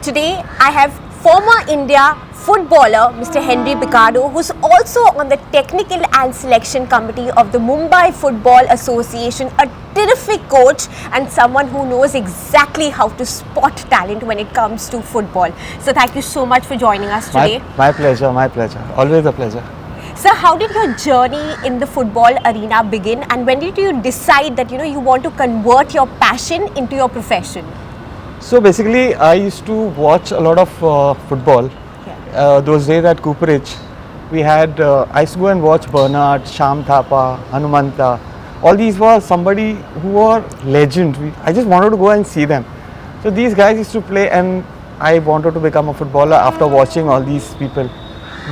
Today I have former India footballer Mr. Henry Picardo, who's also on the technical and selection committee of the Mumbai Football Association, a terrific coach and someone who knows exactly how to spot talent when it comes to football. So thank you so much for joining us today. My pleasure, my pleasure. Always a pleasure. Sir, how did your journey in the football arena begin, and when did you decide that you want to convert your passion into your profession? So basically, I used to watch a lot of football. Yeah. Those days at Cooperage, we had, I used to go and watch Bernard, Sham Thapa, Hanumanta. All these were somebody who were legends. I just wanted to go and see them. So these guys used to play, and I wanted to become a footballer after watching all these people.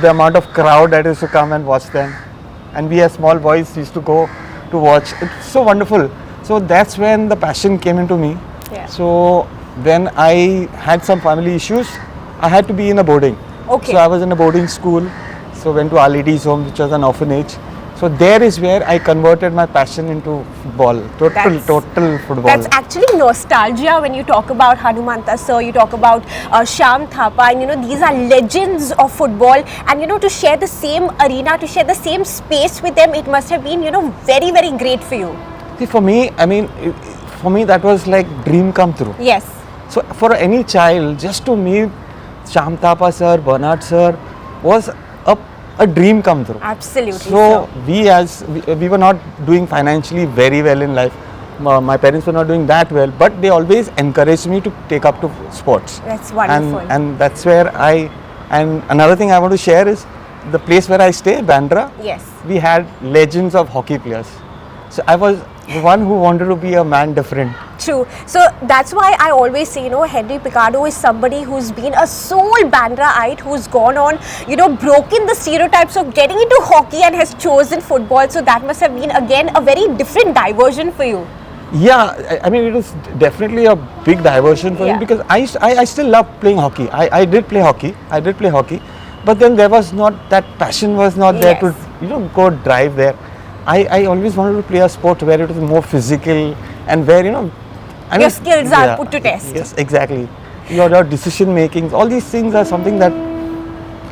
The amount of crowd that used to come and watch them. And we as small boys used to go to watch. It's so wonderful. So that's when the passion came into me. Yeah. So when I had some family issues, I had to be in a boarding. Okay. So I was in a boarding school. So went to Our Lady's Home, which was an orphanage. So there is where I converted my passion into football. Total football. That's actually nostalgia when you talk about Hanumanta sir, you talk about Sham Thapa, and these are legends of football, and to share the same arena, to share the same space with them, it must have been very, very great for you. See, for me, for me that was like dream come true. Yes. So for any child, just to meet Sham Thapa sir, Bernard sir was a dream come true. Absolutely. So we were not doing financially very well in life. My parents were not doing that well, but they always encouraged me to take up to sports. That's wonderful. And that's where and another thing I want to share is the place where I stay, Bandra. Yes. We had legends of hockey players. So I was the one who wanted to be a man different. True. So that's why I always say, Henry Picardo is somebody who's been a sole Bandraite, who's gone on, broken the stereotypes of getting into hockey and has chosen football. So that must have been, again, a very different diversion for you. Yeah, it was definitely a big diversion for me because I still love playing hockey. I did play hockey. But then there was not, that passion was not there to, go drive there. I always wanted to play a sport where it was more physical and where, your skills are put to test. Yes, exactly. Your decision making, all these things are something that,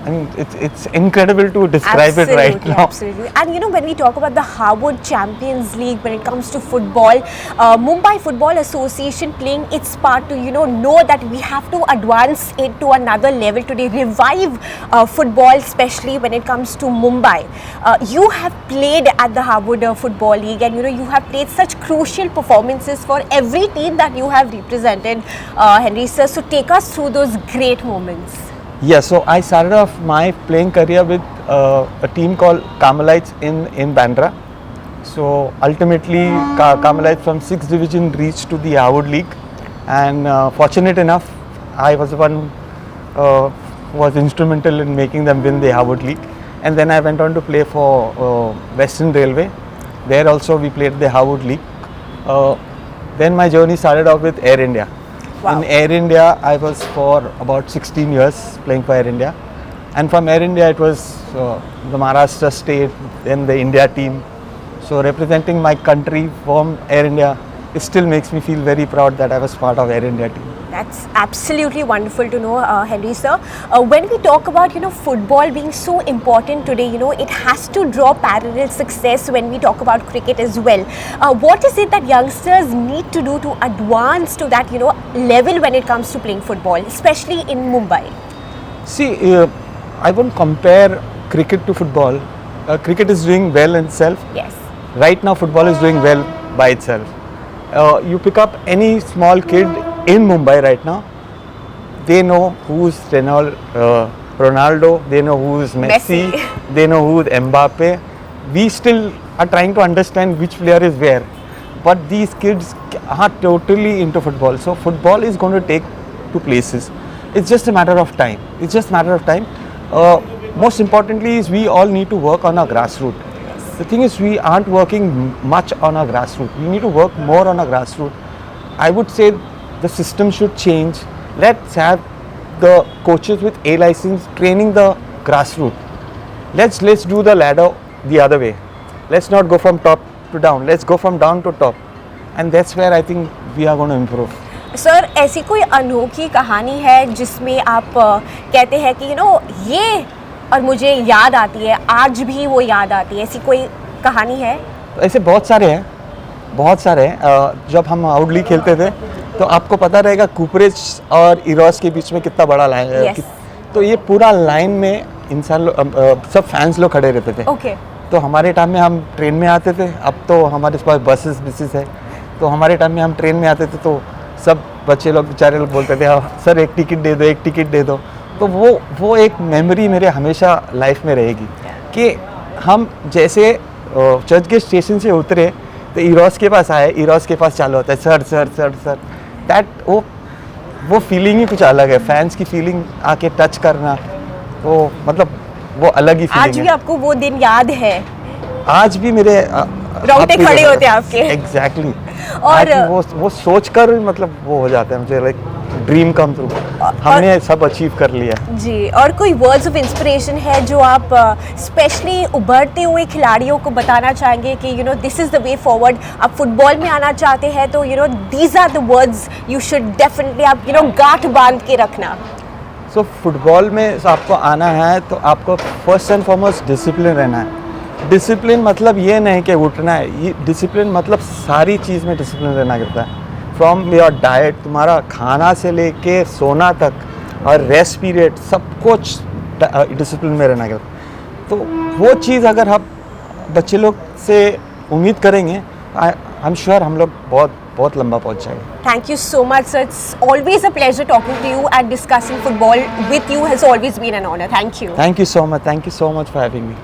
it's incredible to describe it right now. Absolutely. And when we talk about the Harwood Champions League, when it comes to football, Mumbai Football Association playing its part to, know that we have to advance it to another level, to revive football, especially when it comes to Mumbai. You have played at the Harwood Football League, and, you have played such crucial performances for every team that you have represented, Henry sir. So take us through those great moments. Yeah, so I started off my playing career with a team called Carmelites in Bandra. So ultimately, Carmelites from 6th division reached to the Harwood League, and fortunate enough, I was the one who was instrumental in making them win the Harwood League. And then I went on to play for Western Railway. There also we played the Harwood League. Then my journey started off with Air India. Wow. In Air India, I was for about 16 years playing for Air India. And from Air India, it was the Maharashtra state, then the India team. So representing my country from Air India, it still makes me feel very proud that I was part of Air India team. That's absolutely wonderful to know, Henry sir. When we talk about, football being so important today, it has to draw parallel success when we talk about cricket as well. What is it that youngsters need to do to advance to that, level when it comes to playing football, especially in Mumbai? See, I won't compare cricket to football. Cricket is doing well in itself. Yes. Right now, football is doing well by itself. You pick up any small kid in Mumbai right now, they know who's Ronaldo, they know who's Messi, they know who's Mbappe. We still are trying to understand which player is where, but these kids are totally into football. So football is going to take to places. It's just a matter of time. Most importantly is we all need to work on our grassroots. The thing is, we aren't working much on our grassroots. We need to work more on our grassroots. I would say the system should change. Let's have the coaches with A license training the grassroots. Let's do the ladder the other way. Let's not go from top to down. Let's go from down to top. And that's where I think we are going to improve. Sir ऐसी कोई अनोखी कहानी है जिसमें आप कहते हैं कि ये और मुझे याद आती है, आज भी वो याद आती है, ऐसी कोई कहानी है? ऐसे बहुत सारे हैं, बहुत सारे हैं। जब हम आउट लीग खेलते थे तो आपको पता रहेगा कुपरेज और इरोस के बीच में कितना बड़ा लाइन है। Yes. तो ये पूरा लाइन में इंसान सब फैंस लोग खड़े रहते थे। ओके। तो हमारे टाइम में हम ट्रेन में आते थे, अब तो हमारे पास बसेस है। तो हमारे टाइम में हम ट्रेन में आते थे तो सब बच्चे लोग बेचारे लोग बोलते थे हाँ सर एक टिकट दे दो, एक टिकट दे दो। तो वो एक मेमोरी मेरे हमेशा लाइफ में रहेगी कि हम जैसे चर्च गेट स्टेशन से उतरे तो इरोस के पास आए, इरोस के पास चालू होता है sir sir sir sir. That वो फीलिंग ही कुछ अलग है, फैंस की फीलिंग आके टच करना, तो मतलब वो अलग ही फीलिंग है। आज भी आपको वो दिन याद है? आज भी मेरे रोंगटे खड़े होते हैं आपके। एग्जैक्टली। और वो सोच कर मतलब वो हो जाता है मुझे, लाइक ड्रीम कम थ्रू, हमने सब अचीव कर लिया जी। और कोई वर्ड्स ऑफ इंस्पिरेशन है जो आप स्पेशली उभरते हुए खिलाड़ियों को बताना चाहेंगे कि this is the way forward? आप फुटबॉल में आना चाहते हैं तो these are the words you should definitely आप गांठ बांध के रखना। सो फुटबॉल में आपको आना है तो आपको फर्स्ट एंड फॉरमोस्ट डिसिप्लिन रहना है। डिसिप्लिन मतलब ये नहीं कि उठना है, ये डिसिप्लिन मतलब सारी चीज़ में डिसिप्लिन रहना करता है। फ्रॉम योर डाइट, तुम्हारा खाना से लेके सोना तक, और रेस्ट पीरियड, सब कुछ डिसिप्लिन में रहना करता। तो वो चीज़ अगर आप बच्चे लोग से उम्मीद करेंगे, आई एम श्योर हम लोग बहुत बहुत लंबा पहुंच जाएंगे। Thank you so much, sir. It's always a pleasure talking to you and discussing football with you has always been an honor. Thank you. Thank you so much for having me.